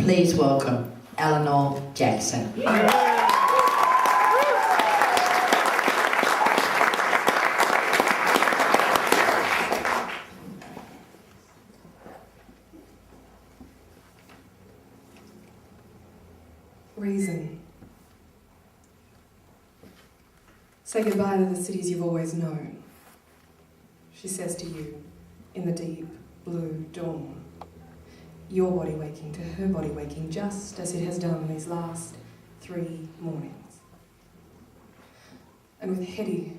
please welcome Elanor Jackson. Reason. Say goodbye to the cities you've always known, she says to you in the deep blue dawn. Your body waking to her body waking, just as it has done these last 3 mornings. And with heady,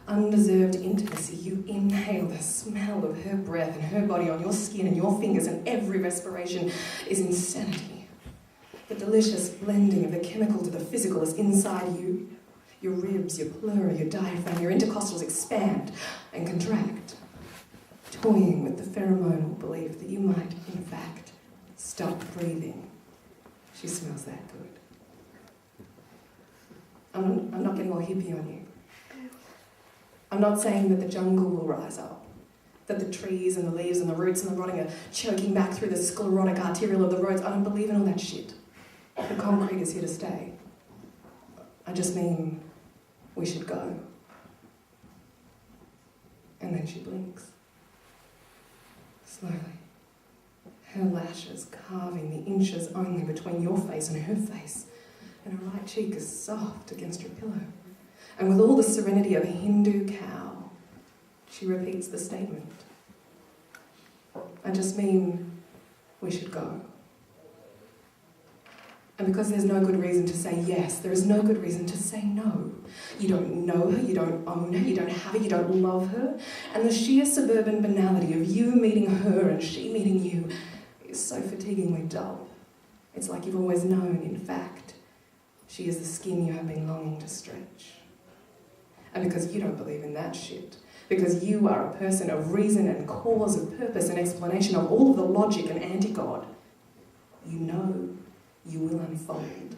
undeserved intimacy, you inhale the smell of her breath and her body on your skin and your fingers, and every respiration is insanity. The delicious blending of the chemical to the physical is inside you. Your ribs, your pleura, your diaphragm, your intercostals expand and contract, toying with the pheromonal belief that you might, in fact, stop breathing. She smells that good. I'm not getting all hippie on you. I'm not saying that the jungle will rise up, that the trees and the leaves and the roots and the rotting are choking back through the sclerotic arterial of the roads. I don't believe in all that shit. The concrete is here to stay. I just mean we should go. And then she blinks. Slowly. Her lashes carving the inches only between your face and her face, and her right cheek is soft against your pillow. And with all the serenity of a Hindu cow, she repeats the statement. I just mean we should go. And because there's no good reason to say yes, there is no good reason to say no. You don't know her, you don't own her, you don't have her, you don't love her. And the sheer suburban banality of you meeting her and she meeting you is so fatiguingly dull. It's like you've always known, in fact, she is the skin you have been longing to stretch. And because you don't believe in that shit, because you are a person of reason and cause, of purpose and explanation, of all of the logic and anti-God, you know you will unfold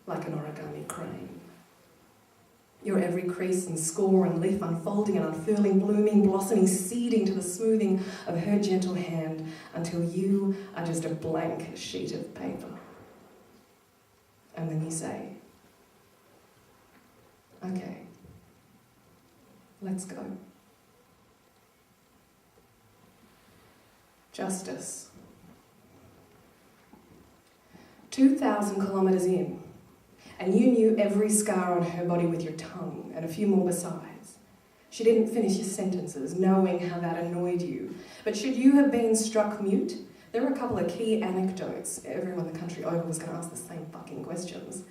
like an origami crane. Your every crease and score and leaf unfolding and unfurling, blooming, blossoming, seeding to the smoothing of her gentle hand until you are just a blank sheet of paper. And then you say, okay, let's go. Justice. 2,000 kilometres in, and you knew every scar on her body with your tongue, and a few more besides. She didn't finish your sentences, knowing how that annoyed you. But should you have been struck mute, there were a couple of key anecdotes, everyone the country over was going to ask the same fucking questions,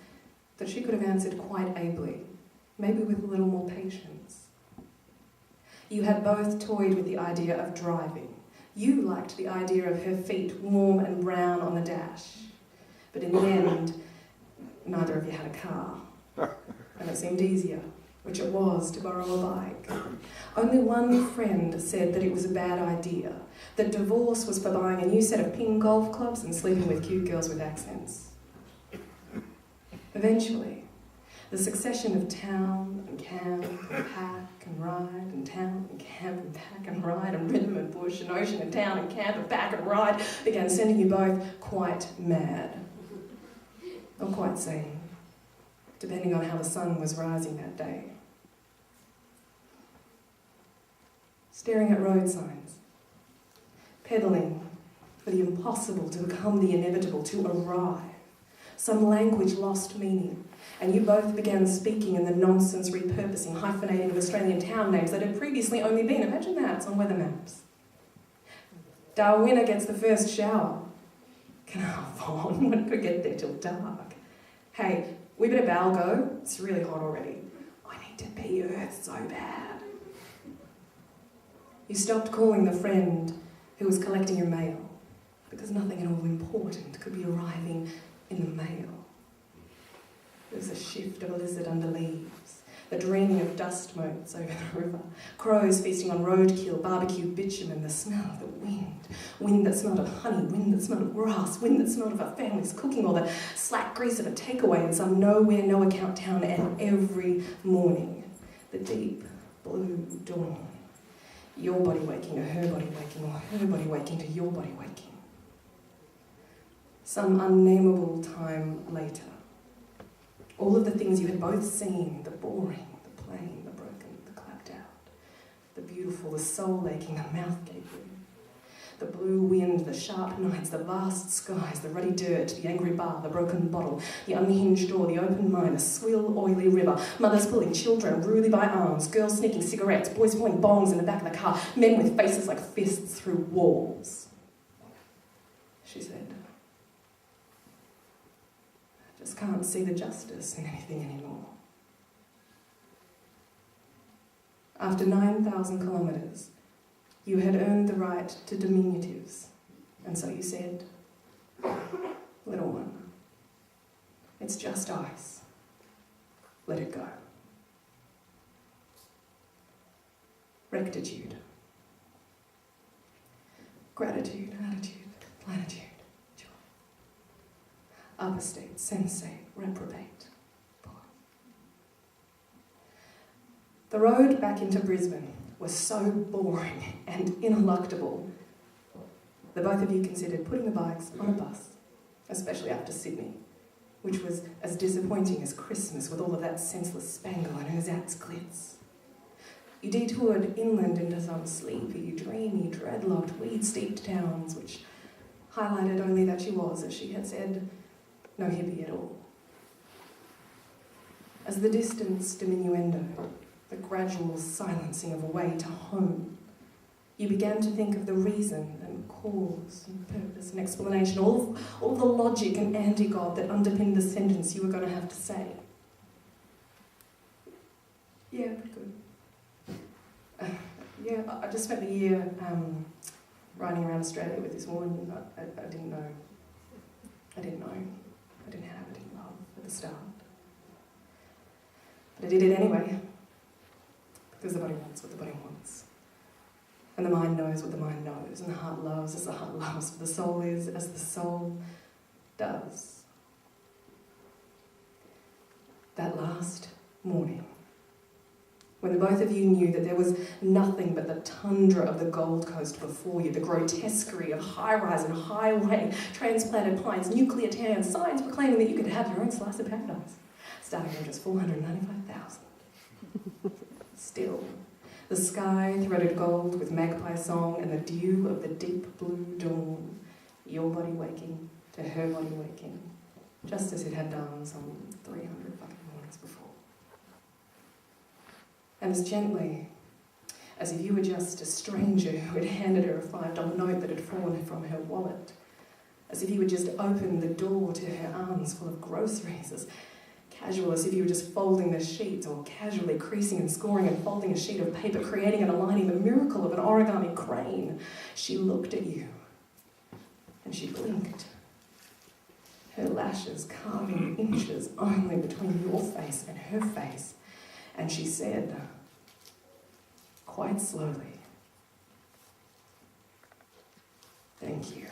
that she could have answered quite ably, maybe with a little more patience. You had both toyed with the idea of driving. You liked the idea of her feet warm and brown on the dash. But in the end, neither of you had a car. And it seemed easier, which it was, to borrow a bike. Only one friend said that it was a bad idea, that divorce was for buying a new set of ping golf clubs and sleeping with cute girls with accents. Eventually, the succession of town and camp and pack and ride and town and camp and pack and ride and rhythm and bush and ocean and town and camp and pack and ride began sending you both quite mad. Or quite sane, depending on how the sun was rising that day. Staring at road signs, pedalling for the impossible to become the inevitable, to arrive. Some language lost meaning, and you both began speaking in the nonsense repurposing, hyphenating of Australian town names that had previously only been, imagine that, it's on weather maps. Darwinna gets the first shower. Come on, when could get there till dark? Hey, we better bow go. It's really hot already. I need to pee Earth so bad. You stopped calling the friend who was collecting your mail because nothing at all important could be arriving in the mail. There was a shift of a lizard under leaves, the dreaming of dust motes over the river, crows feasting on roadkill, barbecue bitumen, the smell of the wind that smelled of honey, wind that smelled of grass, wind that smelled of our family's cooking, or the slack grease of a takeaway in some nowhere, no-account town, and every morning, the deep blue dawn, your body waking to her body waking, or her body waking to your body waking. Some unnameable time later, all of the things you had both seen, the boring, the plain, the broken, the clapped out, the beautiful, the soul-aching, the mouth-gaping, the blue wind, the sharp nights, the vast skies, the ruddy dirt, the angry bar, the broken bottle, the unhinged door, the open mine, the swill, oily river, mothers pulling children rudely by arms, girls sneaking cigarettes, boys pulling bongs in the back of the car, men with faces like fists through walls. She said, "I just can't see the justice in anything anymore." After 9,000 kilometres, you had earned the right to diminutives, and so you said, "Little one, it's just ice. Let it go." Rectitude. Gratitude, attitude, platitude, joy. Upper state, sensate, reprobate, poor. The road back into Brisbane was so boring and ineluctable, the both of you considered putting the bikes on a bus, especially after Sydney, which was as disappointing as Christmas with all of that senseless spangle and ersatz glitz. You detoured inland into some sleepy, dreamy, dreadlocked, weed-steeped towns, which highlighted only that she was, as she had said, no hippie at all. As the distance diminuendo, the gradual silencing of a way to home, you began to think of the reason and cause and purpose and explanation, all the logic and anti-God that underpinned the sentence you were going to have to say. Yeah, pretty good. I just spent the year riding around Australia with this woman. I didn't know. I didn't have it in love at the start. But I did it anyway. Because the body wants what the body wants. And the mind knows what the mind knows. And the heart loves as the heart loves. The soul is as the soul does. That last morning, when the both of you knew that there was nothing but the tundra of the Gold Coast before you, the grotesquerie of high-rise and highway, transplanted pines, nuclear towns, signs proclaiming that you could have your own slice of paradise, starting from just 495,000. Still, the sky threaded gold with magpie song and the dew of the deep blue dawn, your body waking to her body waking, just as it had done some 300 fucking mornings before. And as gently as if you were just a stranger who had handed her a $5 note that had fallen from her wallet, as if you had just opened the door to her arms full of groceries, as casual as if you were just folding the sheets or casually creasing and scoring and folding a sheet of paper, creating and aligning the miracle of an origami crane. She looked at you and she blinked, her lashes carving inches only between your face and her face, and she said, quite slowly, "Thank you."